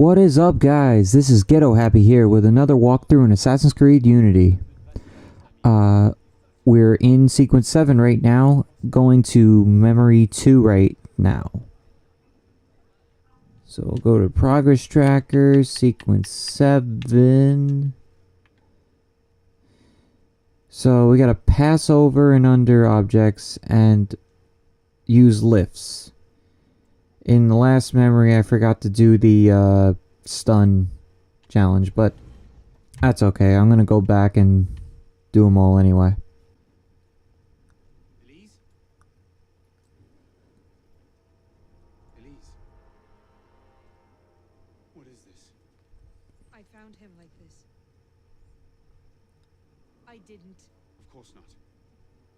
What is up, guys? This is Ghetto Happy here with another walkthrough in Assassin's Creed Unity. We're in sequence 7 right now, going to memory 2 right now. So we'll go to progress tracker, sequence 7. So we gotta pass over and under objects and use lifts. In the last memory, I forgot to do the stun challenge, but that's okay. I'm gonna go back and do them all anyway. Elise? Elise? What is this? I found him like this. I didn't. Of course not.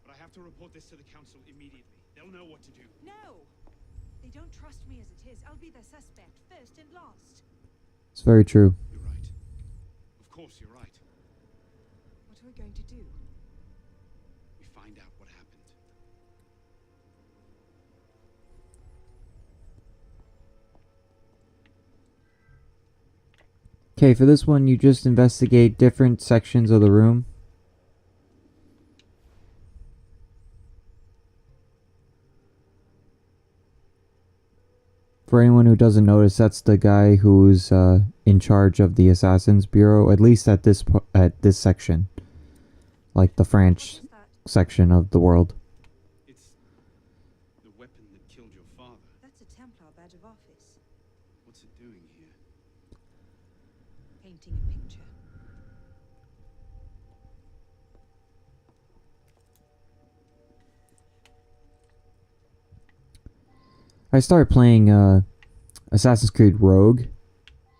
But I have to report this to the council immediately. They'll know what to do. No! They don't trust me as it is. I'll be their suspect, first and last. It's very true. You're right. Of course you're right. What are we going to do? We find out what happened. Okay, for this one, you just investigate different sections of the room. For anyone who doesn't notice, that's the guy who's in charge of the Assassin's Bureau, at least at this section, like the French What was that? section of the world. It's the weapon that killed your father. That's a Templar badge of office. What's it doing here? Painting a picture. I started playing Assassin's Creed Rogue,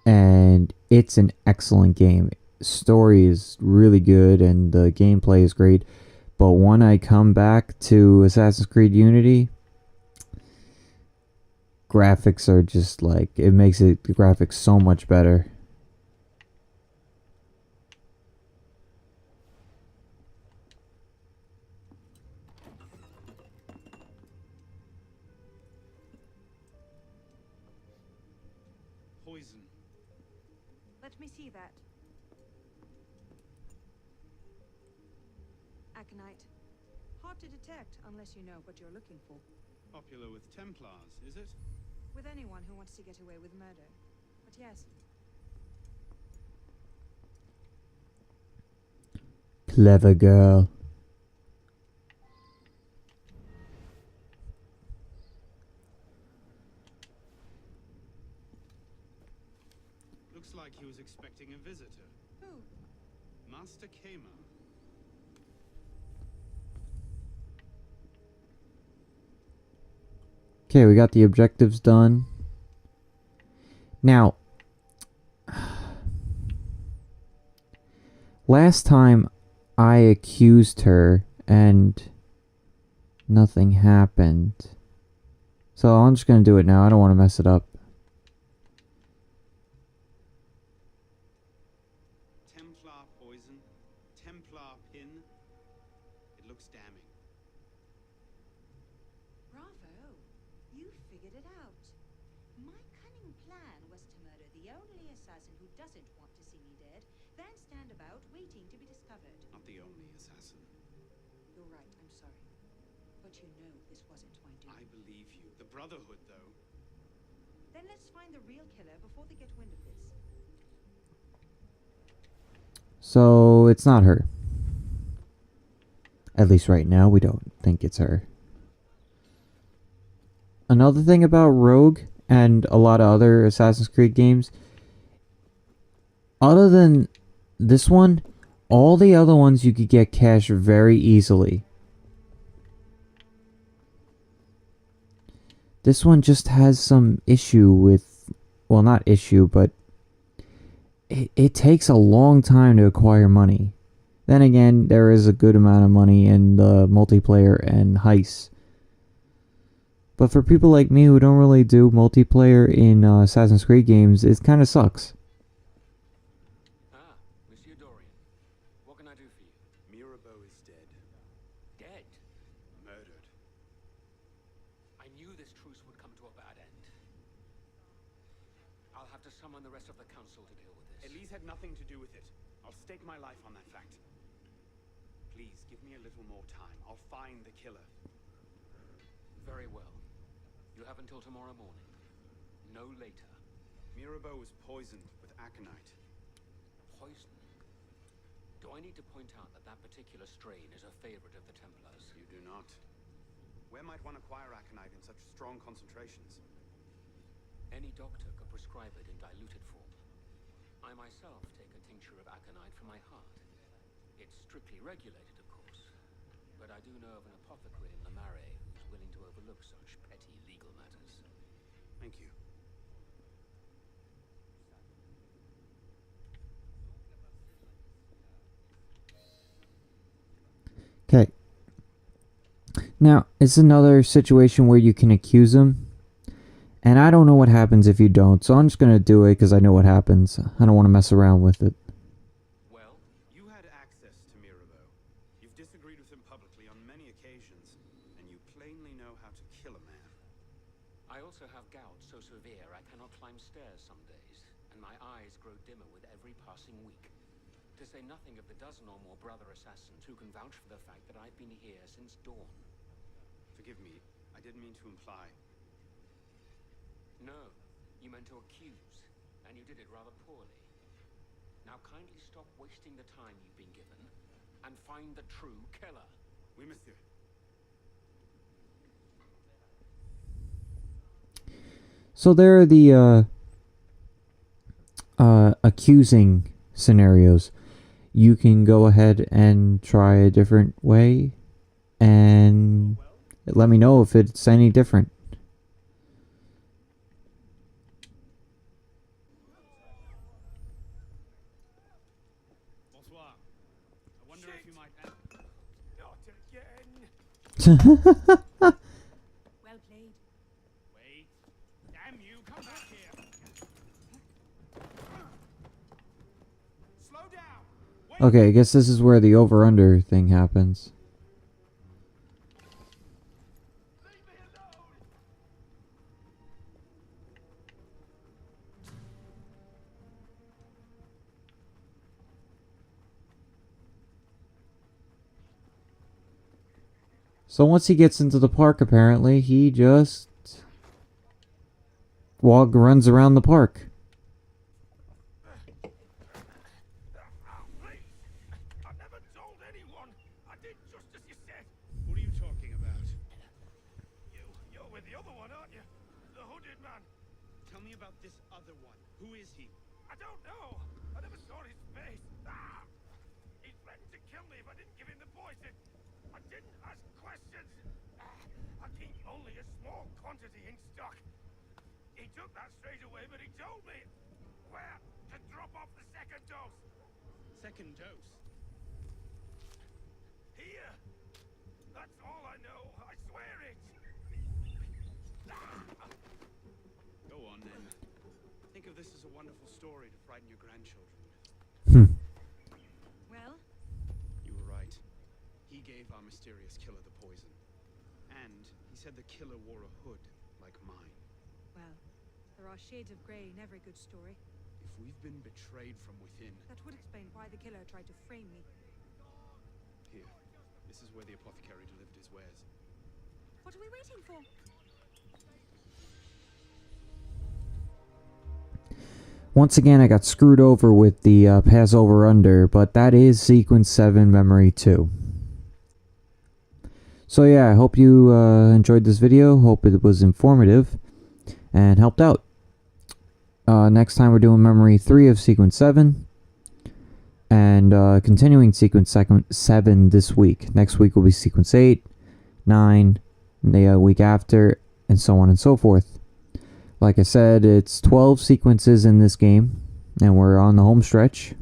and it's an excellent game. Story is really good, and the gameplay is great. But when I come back to Assassin's Creed Unity, graphics are just like, it makes the graphics so much better. Poison. Let me see that. Aconite. Hard to detect unless you know what you're looking for. Popular with Templars, is it? With anyone who wants to get away with murder. But yes, Clever girl. Looks like he was expecting a visitor. who? Master Kama. Okay, we got the objectives done. Now, last time I accused her and nothing happened. So I'm just gonna do it now. I don't want to mess it up. Templar poison. Templar pin. It looks damning. Bravo! You figured it out. My cunning plan was to murder the only assassin who doesn't want to see me dead, then stand about waiting to be discovered. Not the only assassin. You're right, I'm sorry. But you know this wasn't my doing. I believe you. The Brotherhood, though. Then let's find the real killer before they get wind of this. So it's not her. At least right now, we don't think it's her. Another thing about Rogue and a lot of other Assassin's Creed games, other than this one, all the other ones you could get cash very easily. This one just has some issue with, well, not issue, but it takes a long time to acquire money. Then again, there is a good amount of money in the multiplayer and heists. But for people like me who don't really do multiplayer in Assassin's Creed games, it kind of sucks. Ah, Monsieur Dorian. What can I do for you? Mirabeau is dead. Dead? Murdered. I knew this truce would come to a bad end. I'll have to summon the rest of the council to deal with this. Elise had nothing to do with it. I'll stake my life on that fact. Please, give me a little more time. I'll find the killer. Very well. You have until tomorrow morning. No later. Mirabeau was poisoned with aconite. Poison? Do I need to point out that that particular strain is a favorite of the Templars? You do not. Where might one acquire aconite in such strong concentrations? Any doctor could prescribe it in diluted form. I myself take a tincture of aconite for my heart. It's strictly regulated, of course. But I do know of an apothecary in Le Marais who's willing to overlook such petty legal matters. Thank you. Okay. Now, it's another situation where you can accuse him. And I don't know what happens if you don't, so I'm just going to do it because I know what happens. I don't want to mess around with it. Well, you had access to Mirabeau. You've disagreed with him publicly on many occasions, and you plainly know how to kill a man. I also have gout so severe I cannot climb stairs some days, and my eyes grow dimmer with every passing week. To say nothing of the dozen or more brother assassins who can vouch for the fact that I've been here since dawn. Forgive me, I didn't mean to imply. No, you meant to accuse, and you did it rather poorly. Now kindly stop wasting the time you've been given, and find the true killer. Oui, monsieur. So there are the accusing scenarios. You can go ahead and try a different way, and let me know if it's any different. Bonsoir. I wonder if you might... Not again! Well played. Wait. Damn you, come back here. Slow down. Wait. Okay, I guess this is where the over-under thing happens. Leave me alone. So once he gets into the park, apparently, he just runs around the park. Please! I've never told anyone! I did just as you said! What are you talking about? You're with the other one, aren't you? The hooded man. Tell me about this other one. Who is he? I don't know! I never saw his face! Ah! He threatened to kill me if I didn't give him the poison! I didn't ask questions! I keep only a small quantity in stock. He took that straight away, but he told me where to drop off the second dose. Second dose. Here! That's all I know. I swear it! Go on, then. Think of this as a wonderful story to frighten your grandchildren with. Hmm. Well, You were right. He gave our mysterious killer the poison. And he said the killer wore a hood like mine. well, there are shades of grey in every good story. If we've been betrayed from within... That would explain why the killer tried to frame me. Here. This is where the apothecary delivered his wares. What are we waiting for? Once again, I got screwed over with the pass over under, but that is Sequence 7 Memory 2. So yeah, I hope you enjoyed this video, hope it was informative, and helped out. Next time we're doing Memory 3 of Sequence 7, and continuing Sequence 7 this week. Next week will be Sequence 8, 9, the week after, and so on and so forth. Like I said, it's 12 sequences in this game, and we're on the home stretch.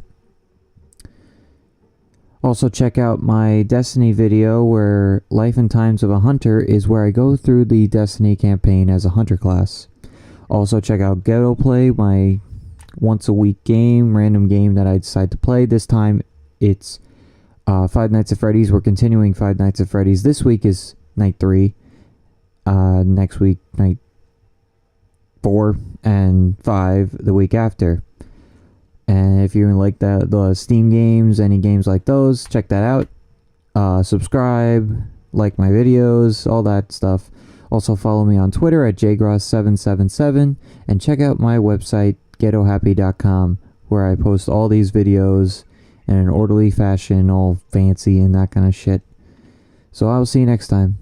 Also check out my Destiny video where Life and Times of a Hunter is where I go through the Destiny campaign as a Hunter class. Also check out Ghetto Play, my once a week game, random game that I decide to play. This time it's Five Nights at Freddy's. We're continuing Five Nights at Freddy's. This week is night 3. Next week, night 4 and 5 the week after. And if you like the Steam games, any games like those, check that out. Subscribe, like my videos, all that stuff. Also follow me on Twitter at jgross777 and check out my website ghettohappy.com, where I post all these videos in an orderly fashion, all fancy and that kind of shit. So I'll see you next time.